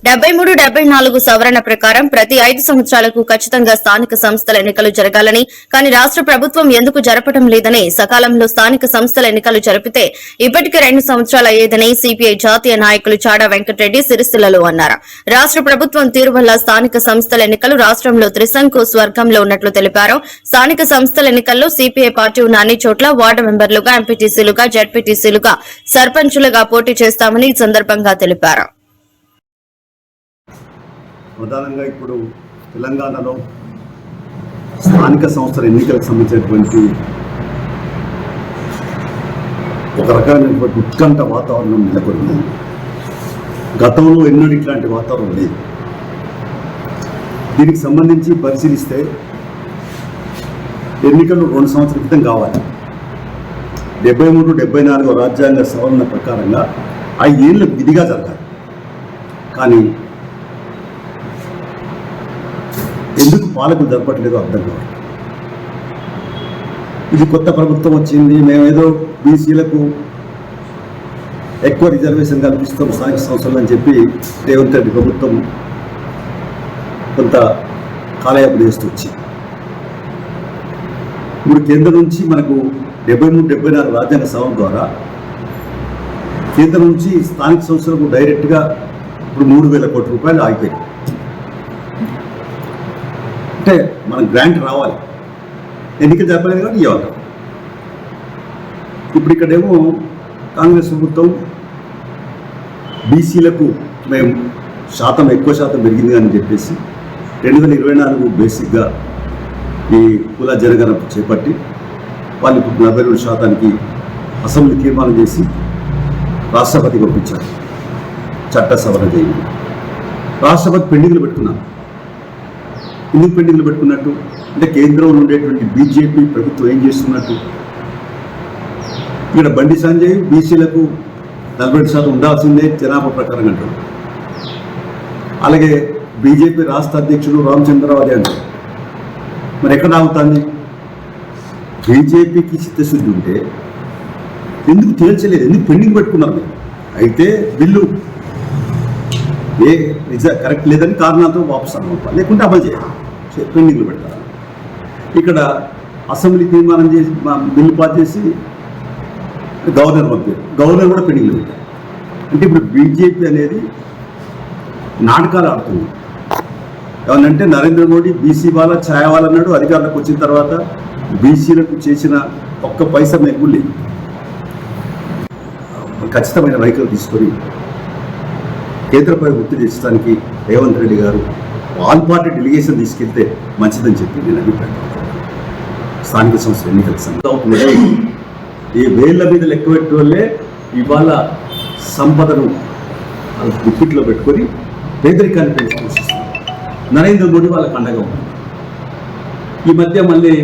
73, 74 సవరణ ప్రకారం ప్రతి 5 సంవత్సరాలకు ఖచ్చితంగా స్థానిక సంస్థల ఎన్నికలు జరగాలని, కానీ రాష్ట్ర ప్రభుత్వం ఎందుకు జరపడం లేదని, సకాలంలో స్థానిక సంస్థల ఎన్నికలు జరిపితే ఇప్పటికే 2 సంవత్సరాలు అయ్యేదని సిపిఐ జాతీయ నాయకులు చాడా వెంకటరెడ్డి సిరిసిల్లలో అన్నారు. రాష్ట్ర ప్రభుత్వం తీరు వల్ల స్థానిక సంస్థల ఎన్నికలు రాష్ట్రంలో త్రిశంకు స్వర్గంలో ఉన్నట్లు తెలిపారు. స్థానిక సంస్థల ఎన్నికల్లో సిపిఐ పార్టీ ఉన్న అన్ని చోట్ల వార్డు మెంబర్లుగా, ఎంపీటీసీలుగా, జడ్పీటీసీలుగా, సర్పంచులుగా పోటీ చేస్తామని ఈ సందర్భంగా తెలిపారు. ప్రధానంగా ఇప్పుడు తెలంగాణలో స్థానిక సంస్థల ఎన్నికలకు సంబంధించినటువంటి ఒక రకమైనటువంటి ఉత్కంఠ వాతావరణం నెలకొంది. గతంలో ఎన్నడూ ఇట్లాంటి వాతావరణం లేదు. దీనికి సంబంధించి పరిశీలిస్తే ఎన్నికలు 2 సంవత్సరాల క్రితం కావాలి. 73, 74 రాజ్యాంగ సవరణ ప్రకారంగా 5 ఏళ్ళు విధిగా జరగాలి. కానీ ఎందుకు పాలకులు జరపట్లేదో అర్థం కాదు. ఇది కొత్త ప్రభుత్వం వచ్చింది, మేమేదో బీసీలకు ఎక్కువ రిజర్వేషన్ కల్పిస్తాం స్థానిక సంస్థలు అని చెప్పి రేవంత్ రెడ్డి ప్రభుత్వం కొంత కాలయాపన చేస్తూ వచ్చింది. ఇప్పుడు కేంద్రం నుంచి మనకు 73, 74 రాజ్యాంగ సవరణ ద్వారా కేంద్రం నుంచి స్థానిక సంస్థలకు డైరెక్ట్గా ఇప్పుడు 3,000 కోట్ల రూపాయలు ఆగిపోయాయి. అంటే మనకు గ్రాంట్ రావాలి, ఎన్నికలు జరపలేదు కానీ ఇవ్వాలి. ఇప్పుడు ఇక్కడేమో కాంగ్రెస్ ప్రభుత్వం బీసీలకు మేము ఎక్కువ శాతం పెరిగింది అని చెప్పేసి 2024 బేసిక్గా ఈ కుల జనగణన చేపట్టి వాళ్ళు ఇప్పుడు 42% అసెంబ్లీ తీర్మానం చేసి రాష్ట్రపతికి పంపించారు. చట్ట సవరణ చేయండి. రాష్ట్రపతి పెండింగ్లు పెట్టుకున్నారు. ఎందుకు పెండింగ్లు పెట్టుకున్నట్టు అంటే కేంద్రంలో ఉండేటువంటి బీజేపీ ప్రభుత్వం ఏం చేస్తున్నట్టు. ఇక్కడ బండి సంజయ్ బీసీలకు 40% ఉండాల్సిందే జనాభా ప్రకారం అంటారు. అలాగే బీజేపీ రాష్ట్ర అధ్యక్షుడు రామచంద్రరావు అదే అంటారు. మరి ఎక్కడ ఆగుతుంది? బీజేపీకి చిత్తశుద్ధి ఉంటే ఎందుకు తేల్చలేదు, ఎందుకు పెండింగ్ పెట్టుకున్నారు మీరు? అయితే బిల్లు కరెక్ట్ లేదని కారణాలతో వాపసు అనుకోవాలి, లేకుంటే అమలు చేయాలి, పెండింగ్లు పెడతారు. ఇక్కడ అసెంబ్లీ తీర్మానం చేసి బిల్లు పాస్ చేసి గవర్నర్ పంపారు, గవర్నర్ కూడా పెండింగ్లు పెట్టారు. అంటే ఇప్పుడు బీజేపీ అనేది నాటకాలు ఆడుతుంది. ఏమనంటే నరేంద్ర మోడీ బీసీ వాళ్ళ ఛాయ వాళ్ళన్నాడు, అధికారులకు వచ్చిన తర్వాత బీసీలకు చేసిన ఒక్క పైసా మెరుగులు ఖచ్చితమైన వైఖరి తీసుకొని కేంద్రపై ఒత్తిడి తెచ్చడానికి రేవంత్ రెడ్డి గారు ఆల్ పార్టీ డెలిగేషన్ తీసుకెళ్తే మంచిదని చెప్పి నేను అభిప్రాయం. స్థానిక సంస్థల ఎన్నికలకు సంబంధించి ఈ వేళ్ల మీద లెక్క పెట్టే వాళ్ళే ఇవాళ సంపదను గుప్పిట్లో పెట్టుకొని పేదరికాన్ని పెంచి పోషిస్తున్నారు. నరేంద్ర మోడీ వాళ్ళకి అండగా ఉంది. ఈ మధ్య మళ్ళీ